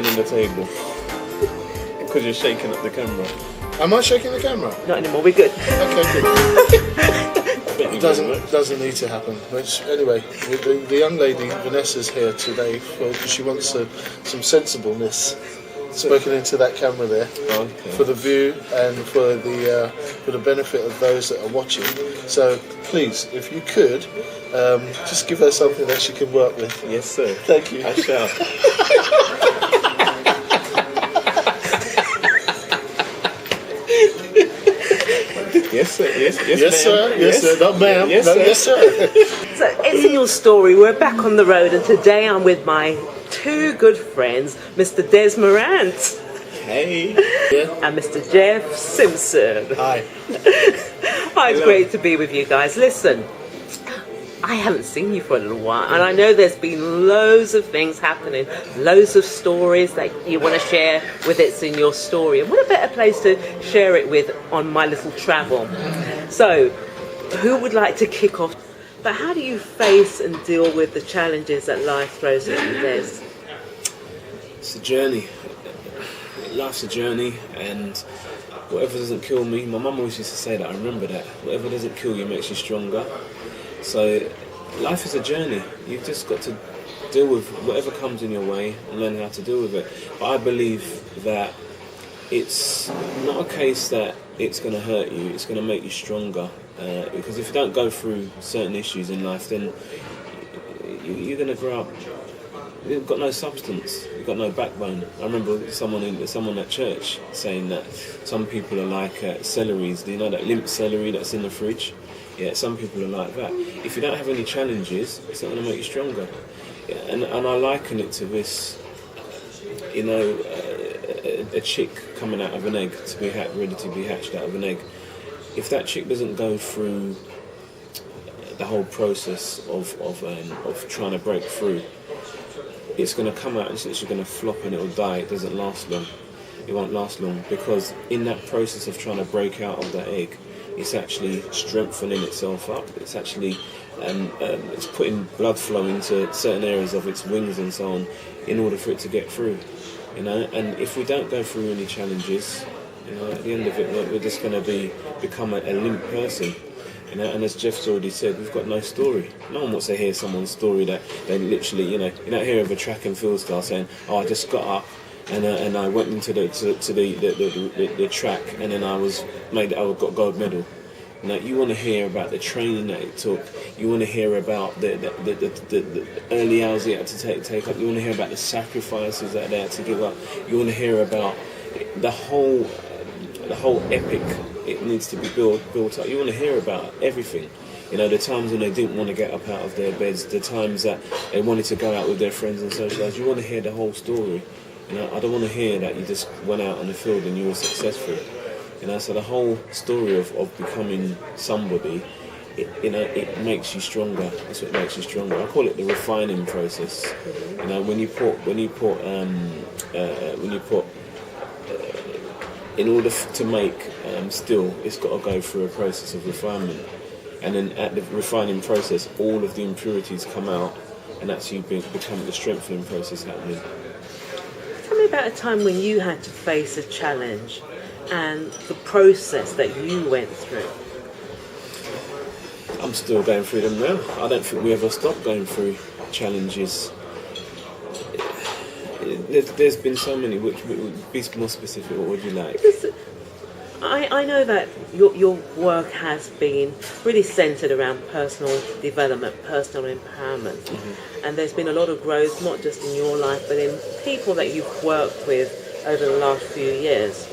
banging on the table. Because you're shaking up the camera. Am I shaking the camera? Not anymore, we're good. Okay, good. It doesn't need to happen. Which, anyway, the young lady, Vanessa's here today because she wants some sensibleness spoken into that camera there, for the view and for the benefit of those that are watching. So please, if you could, just give her something that she can work with. Yes, sir. Thank you. I shall. Yes, sir. Yes, sir. Yes, sir. Not ma'am. Yes, no, sir. Yes, sir. So it's in your story. We're back on the road, and today I'm with my two good friends, Mr. Des Morant. Hey. And Mr. Jeff Simpson. Hi. Hi, it's great to be with you guys. Listen, I haven't seen you for a little while, and I know there's been loads of things happening, loads of stories that you want to share with It's in Your Story. And what a better place to share it with on my little travel. So, who would like to kick off? But how do you face and deal with the challenges that life throws at you, Des? It's a journey. Life's a journey, and whatever doesn't kill me, my mum always used to say that, I remember that. Whatever doesn't kill you makes you stronger. So life is a journey. You've just got to deal with whatever comes in your way and learn how to deal with it. But I believe that it's not a case that it's going to hurt you, it's going to make you stronger. Because if you don't go through certain issues in life, then you're going to grow up. You've got no substance. You've got no backbone. I remember someone at church saying that some people are like celeries. Do you know that limp celery that's in the fridge? Yeah, some people are like that. If you don't have any challenges, it's not going to make you stronger. Yeah, and I liken it to this, a chick coming out of an egg to be ready to be hatched out of an egg. If that chick doesn't go through the whole process of trying to break through, it's going to come out and it's literally going to flop and it'll die. It doesn't last long. It won't last long because in that process of trying to break out of that egg, it's actually strengthening itself up. It's actually it's putting blood flow into certain areas of its wings and so on in order for it to get through. And if we don't go through any challenges, at the end of it, we're just going to become a limp person. And as Jeff's already said, we've got no story. No one wants to hear someone's story that they literally, you don't hear of a track and field star saying, "Oh, I just got up and I went into the track and then I got gold medal." You want to hear about the training that it took. You want to hear about the early hours they had to take up. You want to hear about the sacrifices that they had to give up. You want to hear about the whole epic it needs to be built up. You want to hear about everything. The times when they didn't want to get up out of their beds, the times that they wanted to go out with their friends and socialise. You want to hear the whole story. I don't want to hear that you just went out on the field and you were successful. So the whole story of becoming somebody, it makes you stronger. That's what makes you stronger. I call it the refining process. When you put in order to make steel, it's got to go through a process of refinement. And then at the refining process, all of the impurities come out, and that's you become the strengthening process happening. Tell me about a time when you had to face a challenge and the process that you went through. I'm still going through them now. I don't think we ever stop going through challenges. There's been so many. Which would be more specific? What would you like? I know that your work has been really centred around personal development, personal empowerment, and there's been a lot of growth, not just in your life, but in people that you've worked with over the last few years.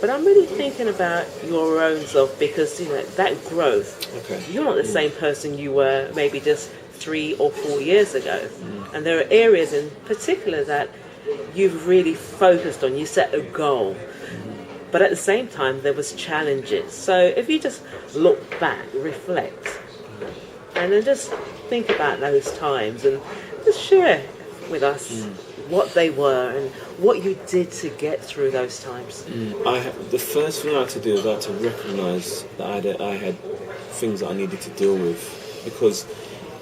But I'm really thinking about your own self because that growth. Okay. You're not the same person you were maybe just 3 or 4 years ago, and there are areas in particular that you've really focused on. You set a goal. But at the same time, there was challenges. So if you just look back, reflect, and then just think about those times and just share with us what they were and what you did to get through those times. The first thing I had to do was I had to recognise that I had things that I needed to deal with. Because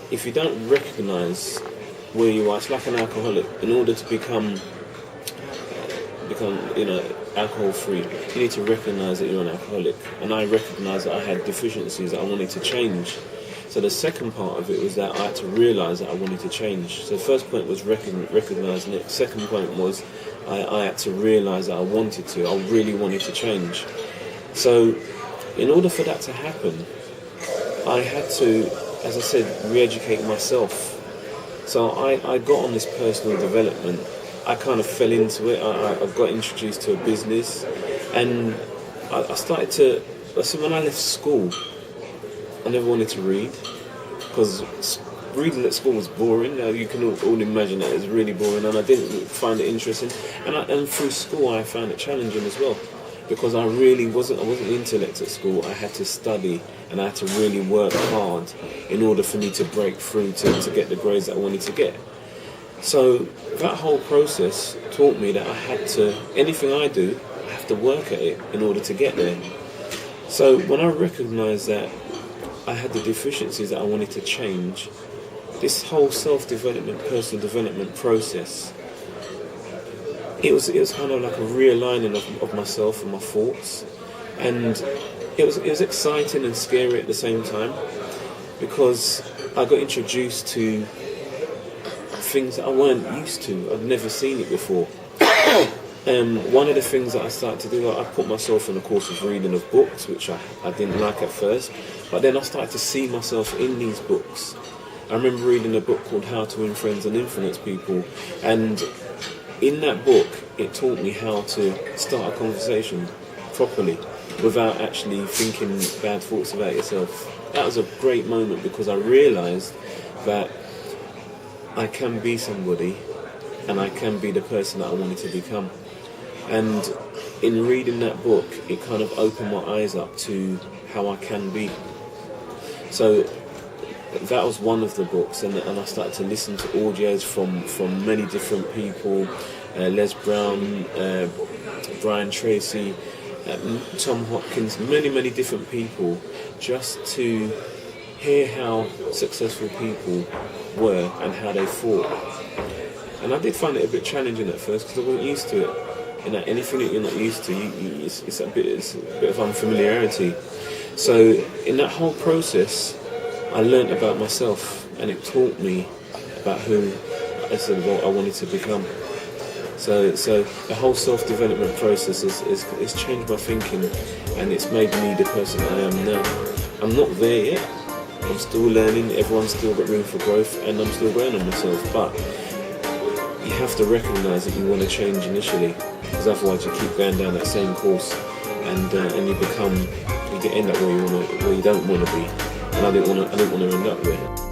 if you don't recognise where you are, it's like an alcoholic. In order to become become, alcohol free, you need to recognise that you're an alcoholic. And I recognised that I had deficiencies that I wanted to change. So the second part of it was that I had to realise that I wanted to change. So the first point was recognising it. Second point was I had to realise that I really wanted to change. So in order for that to happen, I had to, as I said, re-educate myself. So I got on this personal development. I kind of fell into it. I got introduced to a business, and I started to. So when I left school, I never wanted to read, because reading at school was boring. You can all imagine that it's really boring, and I didn't find it interesting. And through school, I found it challenging as well, because I wasn't the intellect at school. I had to study, and I had to really work hard in order for me to break through to get the grades that I wanted to get. So that whole process taught me that I had to, anything I do, I have to work at it in order to get there. So when I recognised that I had the deficiencies that I wanted to change, this whole self-development, personal development process, it was kind of like a realigning of myself and my thoughts, and it was exciting and scary at the same time, because I got introduced to things that I weren't used to. I've never seen it before. One of the things that I started to do, I put myself on a course of reading of books, which I didn't like at first, but then I started to see myself in these books. I remember reading a book called How to Win Friends and Influence People, and in that book it taught me how to start a conversation properly without actually thinking bad thoughts about yourself. That was a great moment, because I realised that I can be somebody, and I can be the person that I wanted to become. And in reading that book, it kind of opened my eyes up to how I can be. So that was one of the books, and I started to listen to audios from many different people, Les Brown, Brian Tracy, Tom Hopkins, many different people, just to hear how successful people were and how they thought. And I did find it a bit challenging at first, because I wasn't used to it. Anything that you're not used to, it's a bit of unfamiliarity. So in that whole process, I learnt about myself, and it taught me about who I wanted to become. So the whole self-development process has changed my thinking, and it's made me the person I am now. I'm not there yet. I'm still learning. Everyone's still got room for growth, and I'm still growing on myself. But you have to recognise that you want to change initially, because otherwise you keep going down that same course, and you end up where you don't want to be, and I didn't want to end up there.